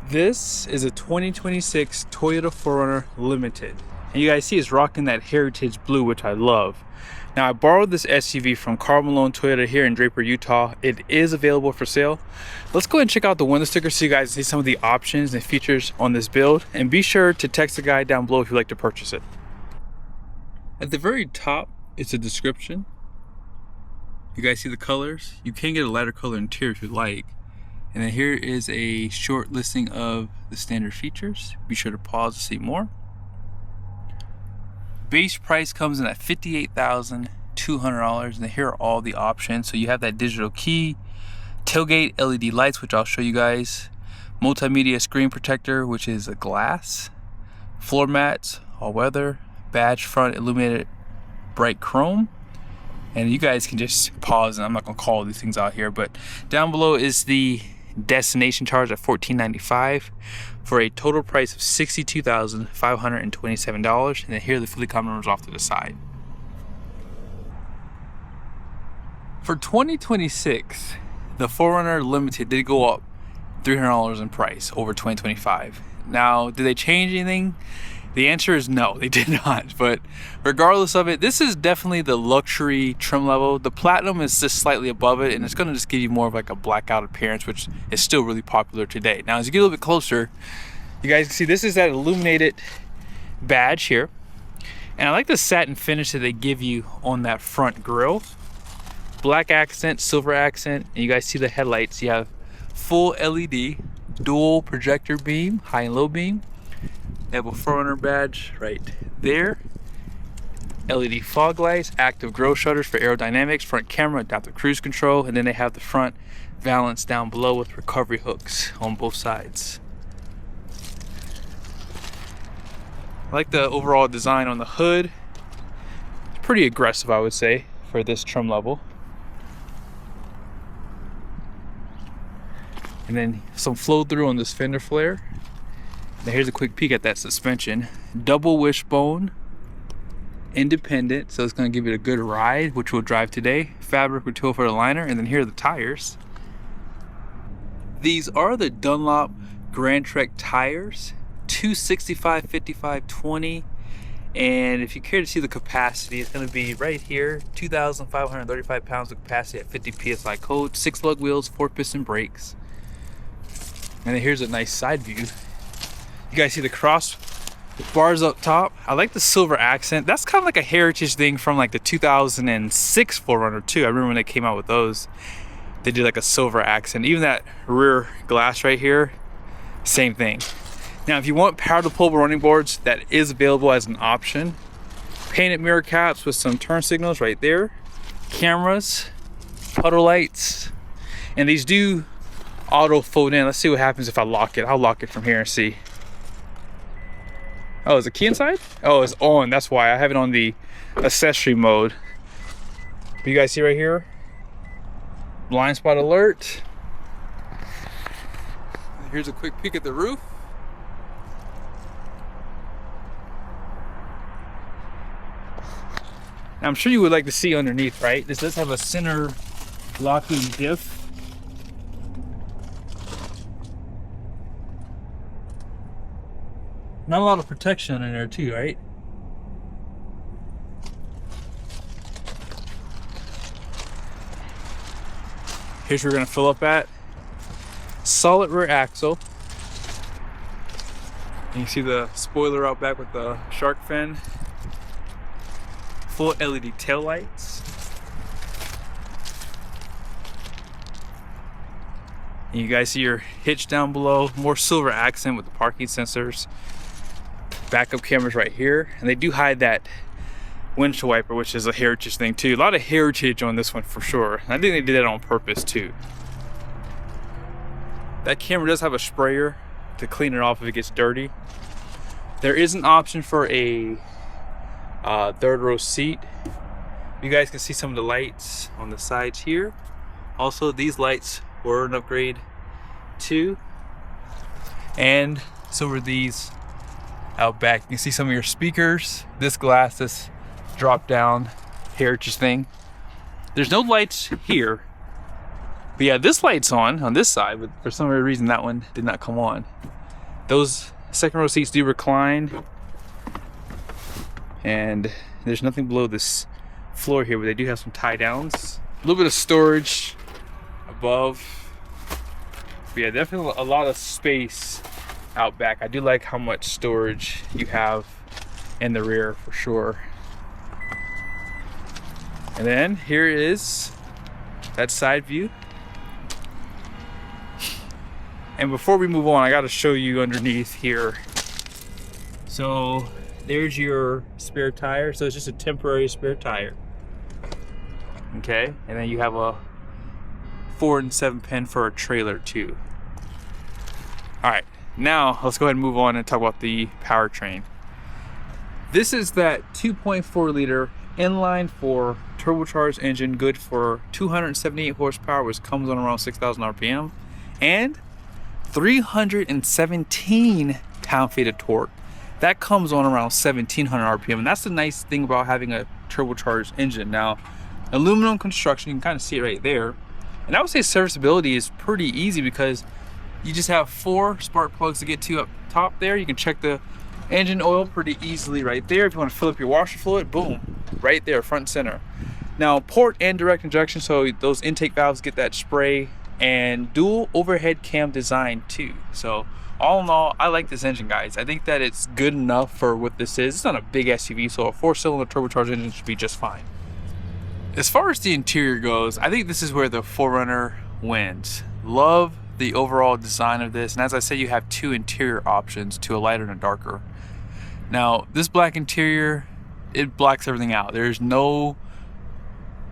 This is a 2026 Toyota 4Runner Limited. And you guys see it's rocking that heritage blue, which I love. Now I borrowed this SUV from Karl Malone Toyota here in Draper, Utah. It is available for sale. Let's go ahead and check out the window sticker so you guys see some of the options and features on this build. And be sure to text the guy down below if you'd like to purchase it. At the very top, it's a description. You guys see the colors? You can get a lighter color interior if you'd like. And then here is a short listing of the standard features. Be sure to pause to see more. Base price comes in at $58,200, and then here are all the options. So you have that digital key, tailgate LED lights, which I'll show you guys, multimedia screen protector, which is a glass, floor mats, all weather, badge front illuminated bright chrome. And you guys can just pause, and I'm not gonna call these things out here, but down below is the destination charge at $14.95 for a total price of $62,527. And then here are the fully common numbers off to the side. For 2026, the 4Runner Limited did go up $300 in price over 2025. Now, did they change anything? The answer is no, they did not. But regardless of it, this is definitely the luxury trim level. The platinum is just slightly above it, and it's going to just give you more of like a blackout appearance, which is still really popular today. Now, as you get a little bit closer, you guys can see this is that illuminated badge here. And I like the satin finish that they give you on that front grille. Black accent, silver accent, and you guys see the headlights. You have full LED, dual projector beam, high and low beam. They have a 4Runner badge right there. LED fog lights, active grille shutters for aerodynamics, front camera, adaptive cruise control, and then they have the front valance down below with recovery hooks on both sides. I like the overall design on the hood. It's pretty aggressive, I would say, for this trim level. And then some flow through on this fender flare. Now here's a quick peek at that suspension. Double wishbone, independent, so it's going to give it a good ride, which we'll drive today. Fabric with 12-foot liner, and then here are the tires. These are the Dunlop Grand Trek tires, 265, 55, 20. And if you care to see the capacity, it's going to be right here, 2,535 pounds of capacity at 50 PSI code, 6 lug wheels, 4-piston brakes. And then here's a nice side view. You guys see the cross bars up top. I like the silver accent. That's kind of like a heritage thing from like the 2006 4Runner too. I remember when they came out with those, they did like a silver accent. Even that rear glass right here, same thing. Now if you want power deployable running boards, that is available as an option. Painted mirror caps with some turn signals right there. Cameras, puddle lights, and these do auto fold in. Let's see what happens if I lock it. I'll lock it from here and see. Oh, is the key inside? Oh, it's on. That's why I have it on the accessory mode. But you guys see right here, blind spot alert. Here's a quick peek at the roof. Now, I'm sure you would like to see underneath, right? This does have a center locking diff. Not a lot of protection in there too, right? Here's where we're gonna fill up at. Solid rear axle. And you see the spoiler out back with the shark fin. Full LED tail lights. And you guys see your hitch down below. More silver accent with the parking sensors. Backup cameras right here, and they do hide that windshield wiper, which is a heritage thing too. A lot of heritage on this one for sure. I think they did that on purpose too. That camera does have a sprayer to clean it off if it gets dirty. There is an option for a third row seat. You guys can see some of the lights on the sides here. Also, these lights were an upgrade too, and so were these out back. You can see some of your speakers, this glass, this drop down heritage thing. There's no lights here, But yeah, this light's on this side, but for some weird reason that one did not come on. Those second row seats do recline, and there's nothing below this floor here, but they do have some tie downs. A little bit of storage above. But yeah, definitely a lot of space out back. I do like how much storage you have in the rear for sure. And then here is that side view. And before we move on, I gotta show you underneath here. So there's your spare tire. So it's just a temporary spare tire. Okay, and then you have a 4 and 7 pin for a trailer too. All right, now let's go ahead and move on and talk about the powertrain. This is that 2.4 liter inline 4 turbocharged engine, good for 278 horsepower, which comes on around 6,000 RPM, and 317 pound-feet of torque. That comes on around 1,700 RPM, and that's the nice thing about having a turbocharged engine. Now, aluminum construction, you can kind of see it right there. And I would say serviceability is pretty easy because you just have 4 spark plugs to get to up top there. You can check the engine oil pretty easily right there. If you want to fill up your washer fluid, boom, right there, front and center. Now, port and direct injection, so those intake valves get that spray, and dual overhead cam design too. So all in all, I like this engine, guys. I think that it's good enough for what this is. It's not a big SUV, so a 4-cylinder turbocharged engine should be just fine. As far as the interior goes, I think this is where the 4Runner wins. Love the overall design of this, and as I said, you have 2 interior options, to a lighter and a darker. Now, this black interior, it blacks everything out. There's no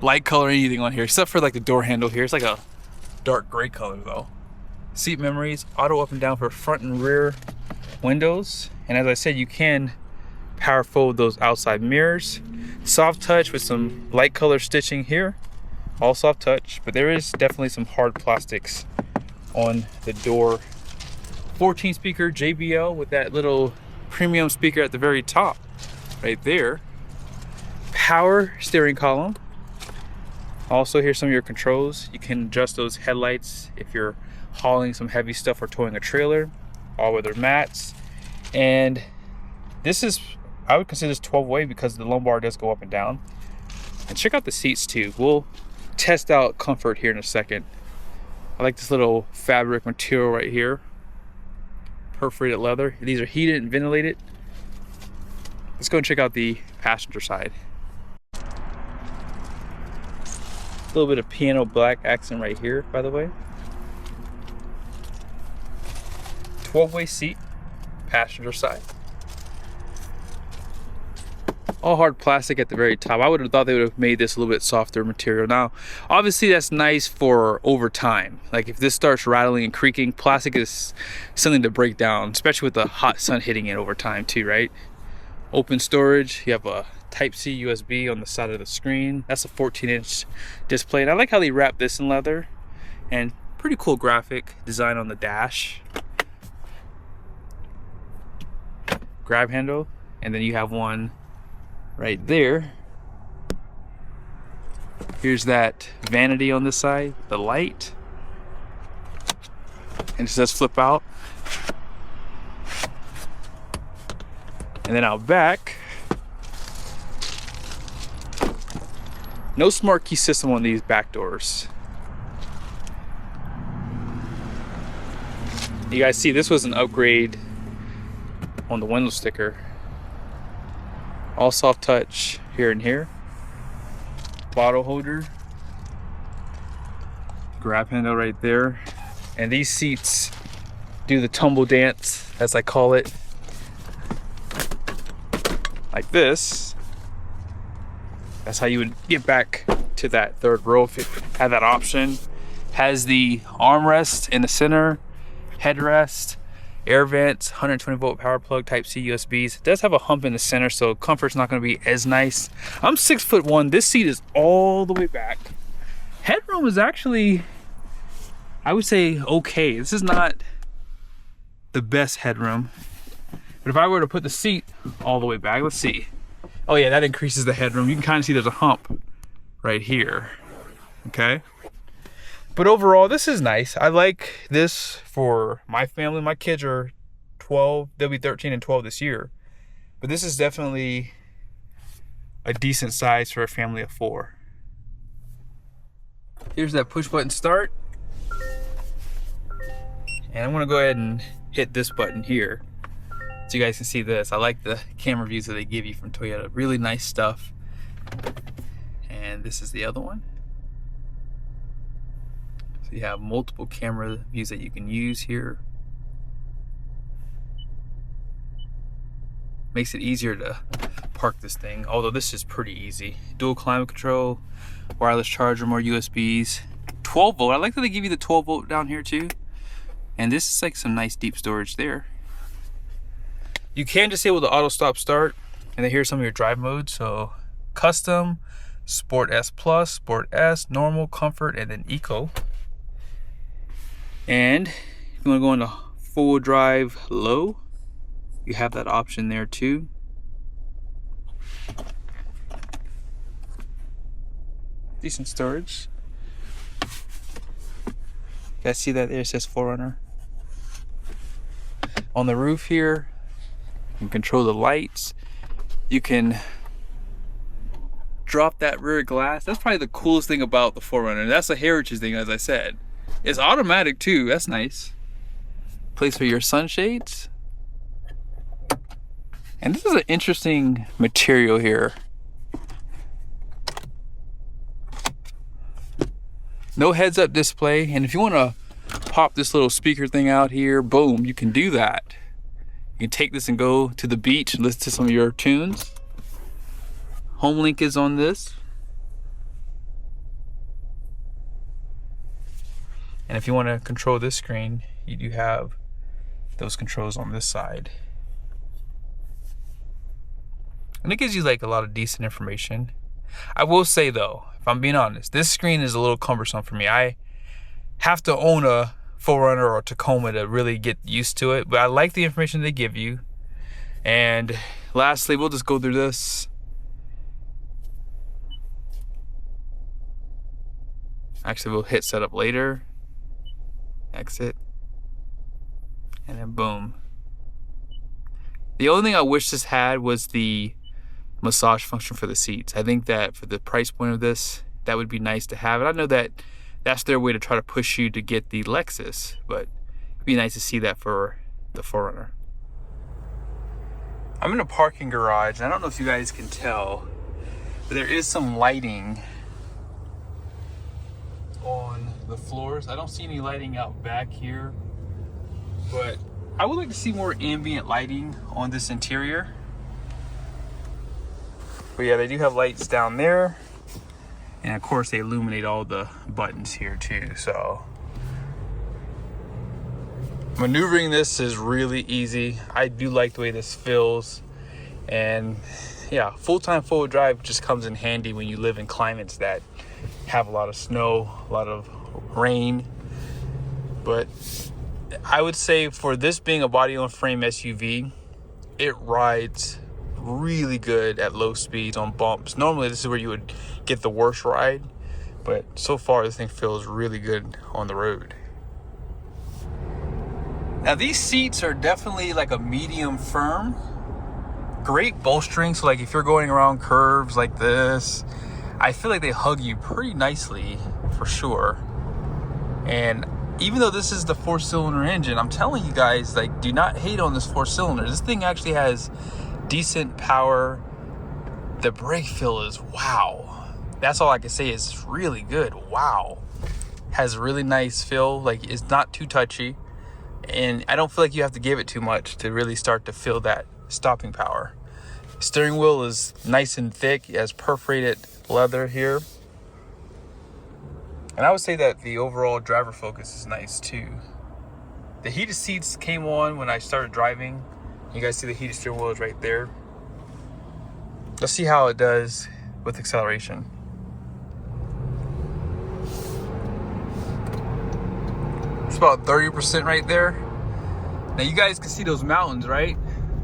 light color or anything on here, except for like the door handle here. It's like a dark gray color though. Seat memories, auto up and down for front and rear windows, and as I said, you can power fold those outside mirrors. Soft touch with some light color stitching here, all soft touch, but there is definitely some hard plastics on the door. 14 speaker JBL with that little premium speaker at the very top right there. Power steering column. Also, here's some of your controls. You can adjust those headlights if you're hauling some heavy stuff or towing a trailer. All-weather mats. And this is, I would consider this 12-way because the lumbar does go up and down. And check out the seats too. We'll test out comfort here in a second. I like this little fabric material right here. Perforated leather. These are heated and ventilated. Let's go and check out the passenger side. A little bit of piano black accent right here, by the way. 12-way seat, passenger side. All hard plastic at the very top. I would have thought they would have made this a little bit softer material. Now, obviously that's nice for over time. Like if this starts rattling and creaking, plastic is something to break down, especially with the hot sun hitting it over time too, right? Open storage, you have a Type-C USB on the side of the screen. That's a 14-inch display, and I like how they wrap this in leather, and pretty cool graphic design on the dash. Grab handle, and then you have one right there. Here's that vanity on this side, the light, and it says flip out. And then out back, no smart key system on these back doors. You guys see this was an upgrade on the window sticker. All soft touch here and here. Bottle holder. Grab handle right there. And these seats do the tumble dance, as I call it. Like this. That's how you would get back to that third row if you had that option. Has the armrest in the center, headrest, air vents, 120 volt power plug, Type-C USBs. It does have a hump in the center, so comfort's not going to be as nice. I'm 6'1". This seat is all the way back. Headroom is actually, I would say, okay. This is not the best headroom, but if I were to put the seat all the way back, let's see. Oh yeah, that increases the headroom. You can kind of see there's a hump right here. Okay. But overall, this is nice. I like this for my family. My kids are 12. They'll be 13 and 12 this year. But this is definitely a decent size for a family of 4. Here's that push button start. And I'm gonna go ahead and hit this button here so you guys can see this. I like the camera views that they give you from Toyota. Really nice stuff. And this is the other one. So you have multiple camera views that you can use here. Makes it easier to park this thing, although this is pretty easy. Dual climate control, wireless charger, more USBs. 12 volt, I like that they give you the 12 volt down here too. And this is like some nice deep storage there. You can disable the auto stop start, and then here's some of your drive modes. So custom, Sport S Plus, Sport S, normal, comfort, and then eco. And if you want to go into full drive low, you have that option there too. Decent storage. You guys see that there? It says 4Runner. On the roof here, you can control the lights. You can drop that rear glass. That's probably the coolest thing about the 4Runner. That's a heritage thing, as I said. It's automatic too. That's nice. Place for your sunshades. And this is an interesting material here. No heads-up display, and if you want to pop this little speaker thing out here, boom, you can do that. You can take this and go to the beach and listen to some of your tunes. Home link is on this. And if you want to control this screen, you do have those controls on this side. And it gives you like a lot of decent information. I will say though, if I'm being honest, this screen is a little cumbersome for me. I have to own a 4Runner or Tacoma to really get used to it, but I like the information they give you. And lastly, we'll just go through this. Actually, we'll hit setup later. Exit. And then boom. The only thing I wish this had was the massage function for the seats. I think that for the price point of this, that would be nice to have. And I know that that's their way to try to push you to get the Lexus, but it'd be nice to see that for the 4Runner. I'm in a parking garage, and I don't know if you guys can tell, but there is some lighting on the floors. I don't see any lighting out back here, but I would like to see more ambient lighting on this interior. But yeah, they do have lights down there. And of course they illuminate all the buttons here too, so. Maneuvering this is really easy. I do like the way this feels. And yeah, full-time four-wheel drive just comes in handy when you live in climates that have a lot of snow, a lot of rain. But I would say for this being a body-on-frame SUV, it rides really good at low speeds on bumps. Normally this is where you would get the worst ride, but so far this thing feels really good on the road. Now these seats are definitely like a medium firm. Great bolstering, so like if you're going around curves like this, I feel like they hug you pretty nicely for sure. And even though this is the 4-cylinder engine, I'm telling you guys, like, do not hate on this 4-cylinder. This thing actually has decent power. The brake feel is wow. That's all I can say, is really good. Wow. Has a really nice feel. Like, it's not too touchy, and I don't feel like you have to give it too much to really start to feel that stopping power. Steering wheel is nice and thick. It has perforated leather here, and I would say that the overall driver focus is nice too. The heated seats came on when I started driving. You guys see the heated steering wheel is right there. Let's see how it does with acceleration. It's about 30% right there. Now you guys can see those mountains, right?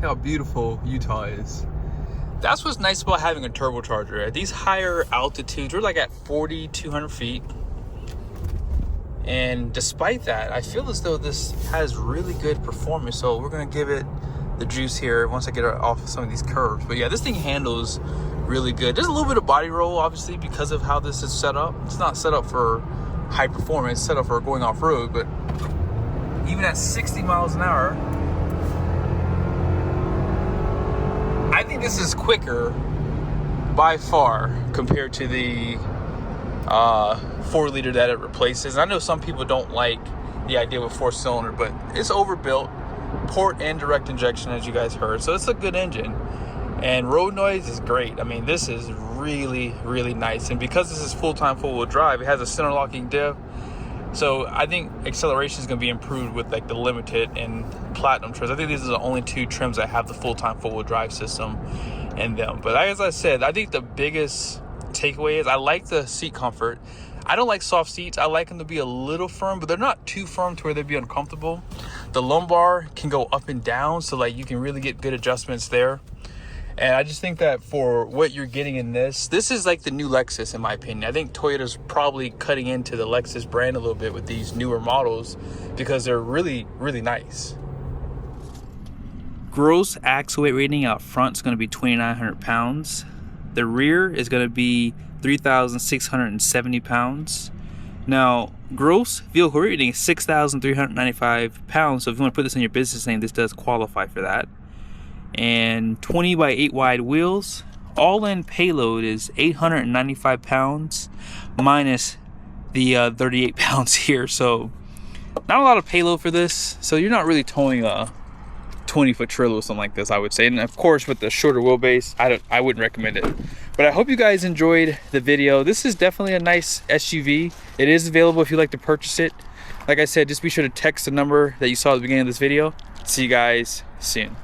How beautiful Utah is. That's what's nice about having a turbocharger. At these higher altitudes, we're like at 4,200 feet. And despite that, I feel as though this has really good performance. So we're gonna give it the juice here once I get it off of some of these curves. But yeah, this thing handles really good. There's a little bit of body roll, obviously, because of how this is set up. It's not set up for high performance, it's set up for going off-road. But even at 60 miles an hour, I think this is quicker by far compared to the 4 liter that it replaces. I know some people don't like the idea of a 4-cylinder, but it's overbuilt, port and direct injection, as you guys heard, so it's a good engine. And road noise is great. I mean, this is really, really nice. And because this is full-time four-wheel drive, it has a center locking diff, so I think acceleration is going to be improved with like the limited and platinum trims. I think these are the only 2 trims that have the full-time four-wheel drive system in them. But as I said, I think the biggest takeaway is I like the seat comfort. I don't like soft seats. I like them to be a little firm, but they're not too firm to where they'd be uncomfortable. The lumbar can go up and down, so like you can really get good adjustments there. And I just think that for what you're getting in this is like the new Lexus, in my opinion. I think Toyota's probably cutting into the Lexus brand a little bit with these newer models because they're really, really nice. Gross axle weight rating out front is going to be 2,900 pounds. The rear is going to be 3,670 pounds. Now, gross vehicle weight rating is 6,395 pounds. So if you want to put this in your business name, this does qualify for that. And 20 by 8 wide wheels. All-in payload is 895 pounds minus the 38 pounds here. So not a lot of payload for this. So you're not really towing a 20-foot trailer or something like this, I would say. And of course, with the shorter wheelbase, I wouldn't recommend it. But I hope you guys enjoyed the video. This is definitely a nice SUV. It is available if you'd like to purchase it. Like I said, just be sure to text the number that you saw at the beginning of this video. See you guys soon.